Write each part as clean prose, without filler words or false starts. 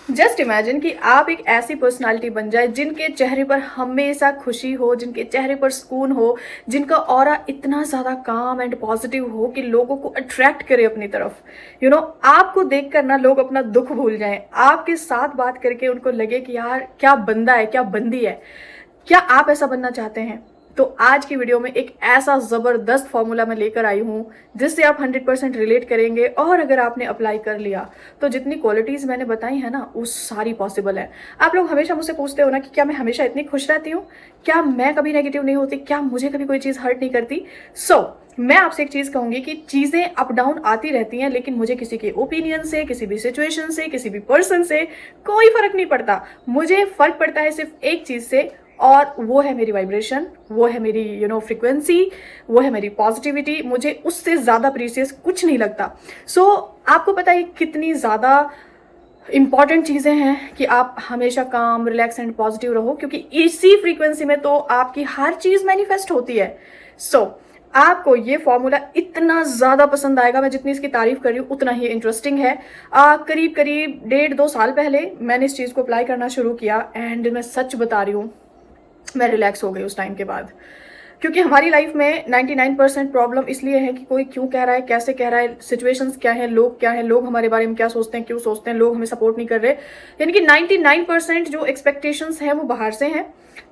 Just imagine कि आप एक ऐसी पर्सनालिटी बन जाए जिनके चेहरे पर हमेशा खुशी हो, जिनके चेहरे पर सुकून हो, जिनका ऑरा इतना ज़्यादा काम एंड पॉजिटिव हो कि लोगों को अट्रैक्ट करे अपनी तरफ। आपको देख कर ना लोग अपना दुख भूल जाएं, आपके साथ बात करके उनको लगे कि यार क्या बंदा है, क्या बंदी है। क्या आप ऐसा बनना चाहते हैं? तो आज की वीडियो में एक ऐसा ज़बरदस्त फॉर्मूला मैं लेकर आई हूँ जिससे आप 100% रिलेट करेंगे, और अगर आपने अप्लाई कर लिया तो जितनी क्वालिटीज़ मैंने बताई है ना वो सारी पॉसिबल है। आप लोग हमेशा मुझसे पूछते हो ना कि क्या मैं हमेशा इतनी खुश रहती हूँ, क्या मैं कभी नेगेटिव नहीं होती, क्या मुझे कभी कोई चीज़ हर्ट नहीं करती। मैं आपसे एक चीज़ कहूँगी कि चीज़ें अप डाउन आती रहती हैं, लेकिन मुझे किसी के ओपिनियन से, किसी भी सिचुएशन से, किसी भी पर्सन से कोई फ़र्क नहीं पड़ता। मुझे फ़र्क पड़ता है सिर्फ एक चीज़ से, और वो है मेरी वाइब्रेशन, वो है मेरी फ्रिक्वेंसी, वो है मेरी पॉजिटिविटी। मुझे उससे ज़्यादा प्रीसियस कुछ नहीं लगता। आपको पता है कितनी ज़्यादा इंपॉर्टेंट चीज़ें हैं कि आप हमेशा काम, रिलैक्स एंड पॉजिटिव रहो, क्योंकि इसी फ्रीक्वेंसी में तो आपकी हर चीज़ मैनिफेस्ट होती है। आपको ये फॉर्मूला इतना ज़्यादा पसंद आएगा, मैं जितनी इसकी तारीफ कर रही हूँ उतना ही इंटरेस्टिंग है। करीब करीब 1.5-2 साल पहले मैंने इस चीज़ को अप्लाई करना शुरू किया, एंड मैं सच बता रही हूँ मैं रिलैक्स हो गई उस टाइम के बाद। क्योंकि हमारी लाइफ में 99% प्रॉब्लम इसलिए है कि कोई क्यों कह रहा है, कैसे कह रहा है, सिचुएशंस क्या है, लोग क्या है, लोग हमारे बारे में क्या सोचते हैं, क्यों सोचते हैं, लोग हमें सपोर्ट नहीं कर रहे। यानी कि 99% जो एक्सपेक्टेशंस हैं वो बाहर से हैं,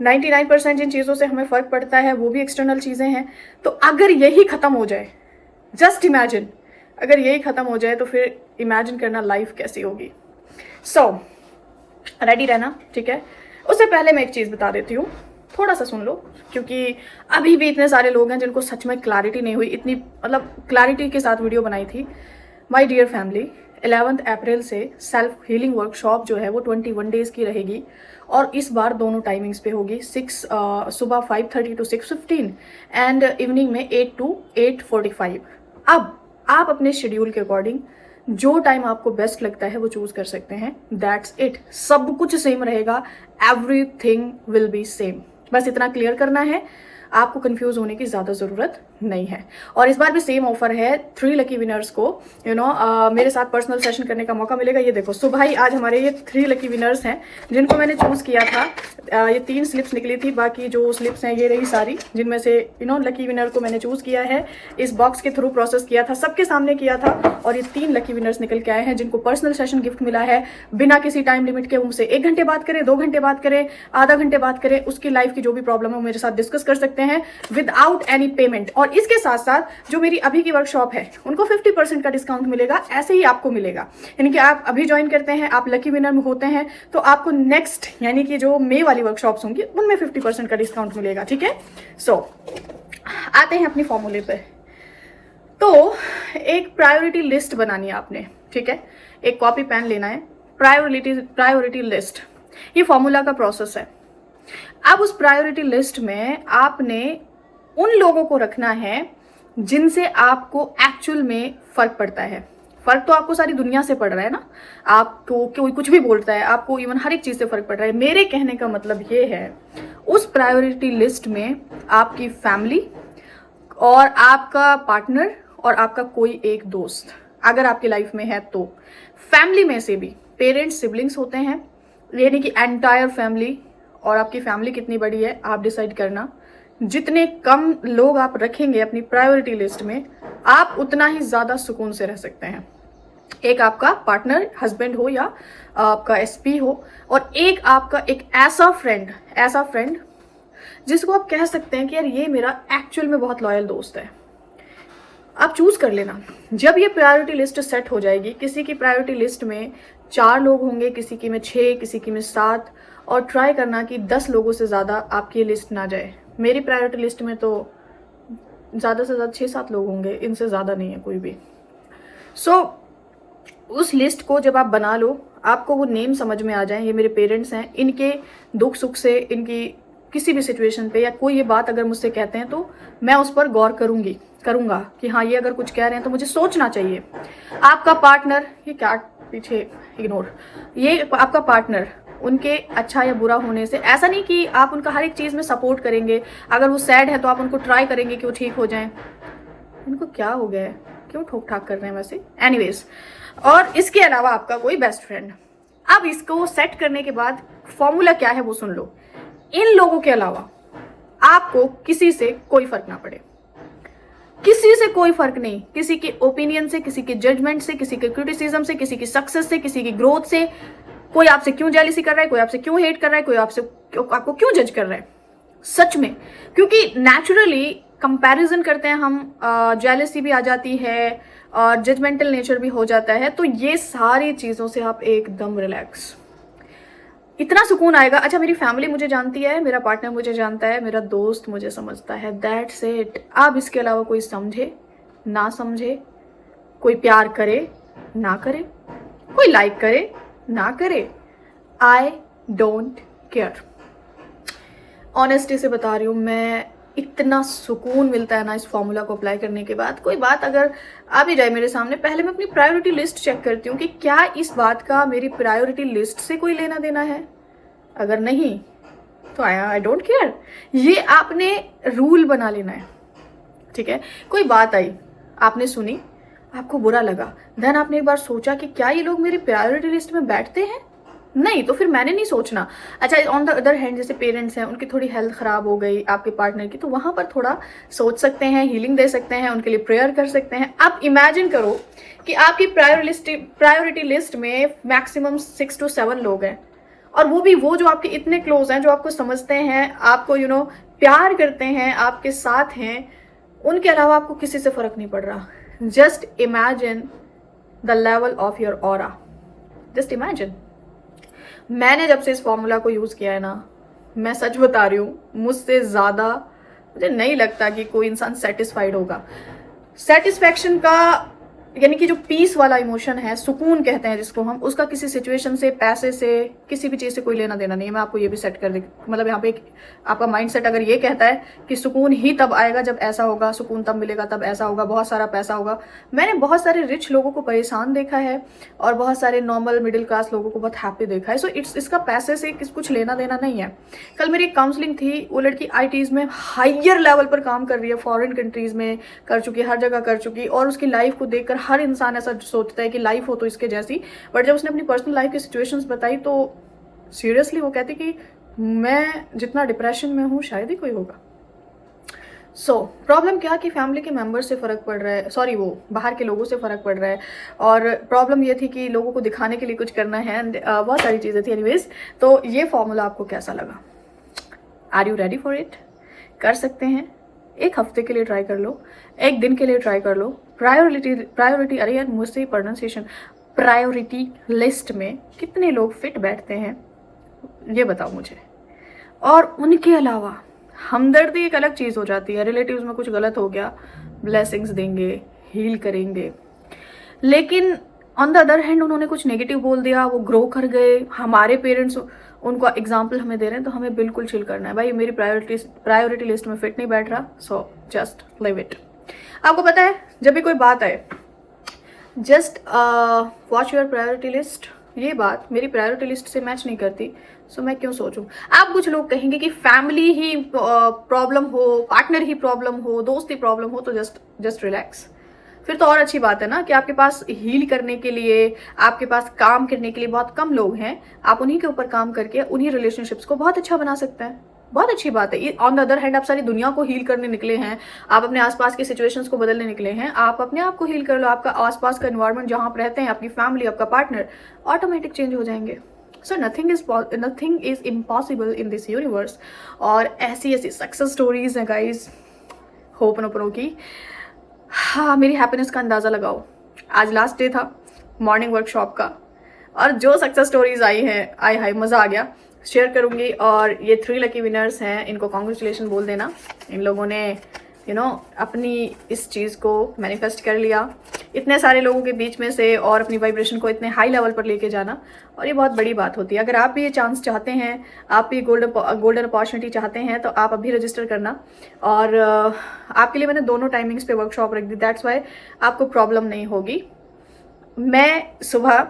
99% जिन चीज़ों से हमें फ़र्क पड़ता है वो भी एक्सटर्नल चीज़ें हैं। तो अगर यही ख़त्म हो जाए, जस्ट इमेजिन, अगर यही ख़त्म हो जाए तो फिर इमेजिन करना लाइफ कैसी होगी। रेडी रहना, ठीक है। उससे पहले मैं एक चीज़ बता देती हूँ, थोड़ा सा सुन लो, क्योंकि अभी भी इतने सारे लोग हैं जिनको सच में क्लैरिटी नहीं हुई। इतनी क्लैरिटी के साथ वीडियो बनाई थी। माय डियर फैमिली, 11 अप्रैल से सेल्फ हीलिंग वर्कशॉप जो है वो 21 डेज़ की रहेगी, और इस बार दोनों टाइमिंग्स पे होगी। सुबह 5:30 to 6:15 एंड इवनिंग में 8 to 8:45। अब आप अपने शेड्यूल के अकॉर्डिंग जो टाइम आपको बेस्ट लगता है वो चूज कर सकते हैं। दैट्स इट, सब कुछ सेम रहेगा, एवरीथिंग विल बी सेम। बस इतना क्लियर करना है, आपको कंफ्यूज होने की ज़्यादा ज़रूरत नहीं है। और इस बार भी सेम ऑफर है, 3 लकी विनर्स को मेरे साथ पर्सनल सेशन करने का मौका मिलेगा। ये देखो सुबह ही आज हमारे ये 3 लकी विनर्स हैं जिनको मैंने चूज़ किया था। ये 3 स्लिप्स निकली थी, बाकी जो स्लिप्स हैं ये रही सारी, जिनमें से लकी विनर को मैंने चूज़ किया है, इस बॉक्स के थ्रू प्रोसेस किया था, सबके सामने किया था, और ये 3 लकी विनर्स निकल के आए हैं जिनको पर्सनल सेशन गिफ्ट मिला है बिना किसी टाइम लिमिट के। उनसे 1 घंटे बात करें, 2 घंटे बात करें, आधा घंटे बात करें, उसकी लाइफ की जो भी प्रॉब्लम है वो मेरे साथ डिस्कस कर सकते हैं विदाउट एनी पेमेंट। और इसके साथ साथ जो मेरी अभी की वर्कशॉप है उनको 50% का डिस्काउंट मिलेगा, ऐसे ही आपको मिलेगा। यानी कि आप अभी ज्वाइन करते हैं, आप लकी विनर में होते हैं, तो आपको नेक्स्ट यानी कि जो मई वाली वर्कशॉप्स होंगी उनमें 50% का डिस्काउंट मिलेगा, ठीक है। आते हैं अपनी फॉर्मूले पे। तो एक प्रायोरिटी लिस्ट बनानी है आपने, ठीक है। एक कॉपी पेन लेना है, प्रायोरिटी लिस्ट, ये फॉर्मूला का प्रोसेस है। अब उस प्रायोरिटी लिस्ट में आपने उन लोगों को रखना है जिनसे आपको एक्चुअल में फर्क पड़ता है। फर्क तो आपको सारी दुनिया से पड़ रहा है ना, आपको कोई कुछ भी बोलता है, आपको इवन हर एक चीज से फर्क पड़ रहा है। मेरे कहने का मतलब ये है, उस प्रायोरिटी लिस्ट में आपकी फैमिली और आपका पार्टनर और आपका कोई एक दोस्त अगर आपकी लाइफ में है, तो फैमिली में से भी पेरेंट्स, सिबलिंग्स होते हैं, यानी कि एंटायर फैमिली। और आपकी फैमिली कितनी बड़ी है आप डिसाइड करना। जितने कम लोग आप रखेंगे अपनी प्रायोरिटी लिस्ट में, आप उतना ही ज्यादा सुकून से रह सकते हैं। एक आपका पार्टनर, हस्बैंड हो या आपका एसपी हो, और एक आपका एक ऐसा फ्रेंड जिसको आप कह सकते हैं कि यार ये मेरा एक्चुअल में बहुत लॉयल दोस्त है। आप चूज कर लेना। जब ये प्रायोरिटी लिस्ट सेट हो जाएगी, किसी की प्रायोरिटी लिस्ट में 4 लोग होंगे, किसी की में 6, किसी की में 7, और ट्राई करना कि 10 लोगों से ज़्यादा आपकी लिस्ट ना जाए। मेरी प्रायोरिटी लिस्ट में तो ज़्यादा से ज़्यादा 6-7 लोग होंगे, इनसे ज़्यादा नहीं है कोई भी। उस लिस्ट को जब आप बना लो, आपको वो नेम समझ में आ जाए, ये मेरे पेरेंट्स हैं, इनके दुख सुख से, इनकी किसी भी सिचुएशन पे या कोई ये बात अगर मुझसे कहते हैं तो मैं उस पर गौर करूंगा कि हाँ ये अगर कुछ कह रहे हैं तो मुझे सोचना चाहिए। आपका पार्टनर, ये क्या पीछे इग्नोर, ये आपका पार्टनर, उनके अच्छा या बुरा होने से, ऐसा नहीं कि आप उनका हर एक चीज़ में सपोर्ट करेंगे। अगर वो सैड है तो आप उनको ट्राई करेंगे कि वो ठीक हो जाएं। इनको क्या हो गया है, क्यों ठोक ठाक कर रहे हैं वैसे, एनीवेज। और इसके अलावा आपका कोई बेस्ट फ्रेंड, अब इसको सेट करने के बाद फॉर्मूला क्या है वो सुन लो। इन लोगों के अलावा आपको किसी से कोई फर्क ना पड़े, किसी से कोई फर्क नहीं, किसी के ओपिनियन से, किसी के जजमेंट से, किसी के क्रिटिसिज्म से, किसी की सक्सेस से, किसी की ग्रोथ से। कोई आपसे क्यों जेलिसी कर रहा है, कोई आपसे क्यों हेट कर रहा है, कोई आपको क्यों जज कर रहा है, सच में। क्योंकि नेचुरली कंपैरिजन करते हैं हम, जेलिसी भी आ जाती है और जजमेंटल नेचर भी हो जाता है। तो ये सारी चीज़ों से आप एकदम रिलैक्स, इतना सुकून आएगा। अच्छा, मेरी फैमिली मुझे जानती है, मेरा पार्टनर मुझे जानता है, मेरा दोस्त मुझे समझता है, दैट्स इट। अब इसके अलावा कोई समझे ना समझे, कोई प्यार करे ना करे, कोई लाइक करे ना करे, आई डोंट केयर। ऑनेस्टी से बता रही हूँ मैं, इतना सुकून मिलता है ना इस फॉर्मूला को अप्लाई करने के बाद। कोई बात अगर आ भी जाए मेरे सामने, पहले मैं अपनी प्रायोरिटी लिस्ट चेक करती हूँ कि क्या इस बात का मेरी प्रायोरिटी लिस्ट से कोई लेना देना है। अगर नहीं तो आई डोंट केयर। ये आपने रूल बना लेना है, ठीक है। कोई बात आई, आपने सुनी, आपको बुरा लगा, देन आपने एक बार सोचा कि क्या ये लोग मेरी प्रायोरिटी लिस्ट में बैठते हैं, नहीं तो फिर मैंने नहीं सोचना। अच्छा, ऑन द अदर हैंड जैसे पेरेंट्स हैं, उनकी थोड़ी हेल्थ खराब हो गई आपके पार्टनर की, तो वहां पर थोड़ा सोच सकते हैं, हीलिंग दे सकते हैं, उनके लिए प्रेयर कर सकते हैं। अब इमेजिन करो कि आपकी प्रायोरिटी लिस्ट में मैक्सिमम 6 to 7 लोग हैं, और वो भी वो जो आपके इतने क्लोज हैं, जो आपको समझते हैं, आपको प्यार करते हैं, आपके साथ हैं। उनके अलावा आपको किसी से फर्क नहीं पड़ रहा। Just imagine the level of your aura, just imagine. मैंने जब से इस फॉर्मूला को यूज किया है ना, मैं सच बता रही हूँ, मुझसे ज्यादा मुझे नहीं लगता कि कोई इंसान सेटिस्फाइड होगा। सेटिस्फैक्शन का यानी कि जो पीस वाला इमोशन है, सुकून कहते हैं जिसको हम, उसका किसी सिचुएशन से, पैसे से, किसी भी चीज़ से कोई लेना देना नहीं है। मैं आपको ये भी सेट कर दे, मतलब यहाँ पे एक आपका माइंडसेट अगर ये कहता है कि सुकून ही तब आएगा जब ऐसा होगा, सुकून तब मिलेगा तब ऐसा होगा, बहुत सारा पैसा होगा। मैंने बहुत सारे रिच लोगों को परेशान देखा है और बहुत सारे नॉर्मल मिडिल क्लास लोगों को बहुत हैप्पी देखा है। सो इसका पैसे से कुछ लेना देना नहीं है। कल मेरी काउंसलिंग थी, वो लड़की ITs में हाइयर लेवल पर काम कर रही है, फॉरेन कंट्रीज में कर चुकी, हर जगह कर चुकी, और उसकी लाइफ को देखकर हर इंसान ऐसा सोचता है कि लाइफ हो तो इसके जैसी। बट जब उसने अपनी पर्सनल लाइफ की सिचुएशंस बताई तो सीरियसली वो कहती कि मैं जितना डिप्रेशन में हूँ शायद ही कोई होगा। सो प्रॉब्लम क्या कि फैमिली के मेंबर से फ़र्क पड़ रहा है, सॉरी वो बाहर के लोगों से फ़र्क पड़ रहा है, और प्रॉब्लम ये थी कि लोगों को दिखाने के लिए कुछ करना है, बहुत सारी चीज़ें थी। एनीवेज, तो ये फॉर्मूला आपको कैसा लगा? Are you ready for it? कर सकते हैं। एक हफ्ते के लिए ट्राई कर लो, एक दिन के लिए ट्राई कर लो। प्रायोरिटी अरे यार मुझसे ही प्रोनाउंसिएशन, प्रायोरिटी लिस्ट में कितने लोग फिट बैठते हैं ये बताओ मुझे। और उनके अलावा हमदर्दी एक अलग चीज़ हो जाती है। रिलेटिव्स में कुछ गलत हो गया, ब्लेसिंग्स देंगे, हील करेंगे, लेकिन ऑन द अदर हैंड उन्होंने कुछ नेगेटिव बोल दिया, वो ग्रो कर गए, हमारे पेरेंट्स उनको एग्जाम्पल हमें दे रहे हैं, तो हमें बिल्कुल चिल करना है। भाई मेरी प्रायोरिटी लिस्ट में फिट नहीं बैठ रहा, सो जस्ट लिव इट। आपको पता है जब भी कोई बात आए, just watch your priority list. ये बात मेरी प्रायोरिटी लिस्ट से मैच नहीं करती, सो मैं क्यों सोचूं। आप कुछ लोग कहेंगे कि फैमिली ही प्रॉब्लम हो, पार्टनर ही प्रॉब्लम हो, दोस्त ही प्रॉब्लम हो, तो जस्ट रिलैक्स। फिर तो और अच्छी बात है ना कि आपके पास हील करने के लिए, आपके पास काम करने के लिए बहुत कम लोग हैं। आप उन्हीं के ऊपर काम करके उन्हीं रिलेशनशिप्स को बहुत अच्छा बना सकते हैं। बहुत अच्छी बात है। ऑन द अदर हैंड आप सारी दुनिया को हील करने निकले हैं, आप अपने आसपास की सिचुएशंस को बदलने निकले हैं। आप अपने आप को हील कर लो, आपका आसपास का एनवायरनमेंट जहां आप रहते हैं, आपकी फैमिली, आपका पार्टनर ऑटोमेटिक चेंज हो जाएंगे। So nothing is impossible in this universe. और ऐसी सक्सेस स्टोरीज हैं गाइज, होपनोपनो की। हाँ, मेरी हैप्पीनेस का अंदाज़ा लगाओ। आज लास्ट डे था मॉर्निंग वर्कशॉप का, और जो सक्सेस स्टोरीज आई हैं, आय हाय मज़ा आ गया। शेयर करूँगी, और ये 3 लकी विनर्स हैं, इनको कॉन्ग्रेचुलेशन बोल देना। इन लोगों ने अपनी इस चीज़ को मैनिफेस्ट कर लिया इतने सारे लोगों के बीच में से, और अपनी वाइब्रेशन को इतने हाई लेवल पर लेके जाना, और ये बहुत बड़ी बात होती है। अगर आप भी ये चांस चाहते हैं, आप भी गोल्डन अपॉर्चुनिटी चाहते हैं, तो आप अभी रजिस्टर करना। और आपके लिए मैंने दोनों टाइमिंग्स पे वर्कशॉप रख दी, दैट्स वाई आपको प्रॉब्लम नहीं होगी। मैं सुबह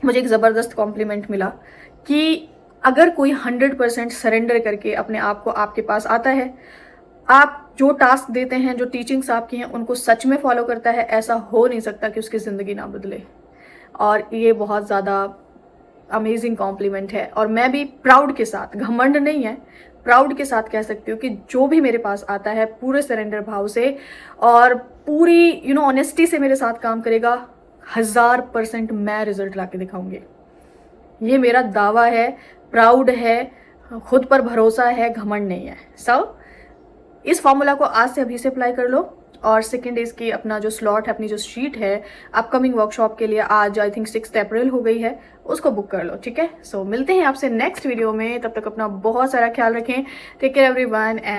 मुझे एक ज़बरदस्त कॉम्प्लीमेंट मिला कि अगर कोई 100% सरेंडर करके अपने आप को आपके पास आता है, आप जो टास्क देते हैं, जो टीचिंग्स आपकी हैं, उनको सच में फॉलो करता है, ऐसा हो नहीं सकता कि उसकी ज़िंदगी ना बदले। और ये बहुत ज़्यादा अमेजिंग कॉम्प्लीमेंट है। और मैं भी प्राउड के साथ, घमंड नहीं है, प्राउड के साथ कह सकती हूँ कि जो भी मेरे पास आता है पूरे सरेंडर भाव से और पूरी ऑनेस्टी से मेरे साथ काम करेगा, 1000% मैं रिजल्ट ला के दिखाऊंगी। ये मेरा दावा है, प्राउड है, खुद पर भरोसा है, घमंड नहीं है। इस फॉर्मूला को आज से अभी से अप्लाई कर लो। और सेकेंड डेज की अपना जो स्लॉट है, अपनी जो शीट है अपकमिंग वर्कशॉप के लिए, आज आई थिंक 6 अप्रैल हो गई है, उसको बुक कर लो, ठीक है। मिलते हैं आपसे नेक्स्ट वीडियो में, तब तक अपना बहुत सारा ख्याल रखें। Take care everyone.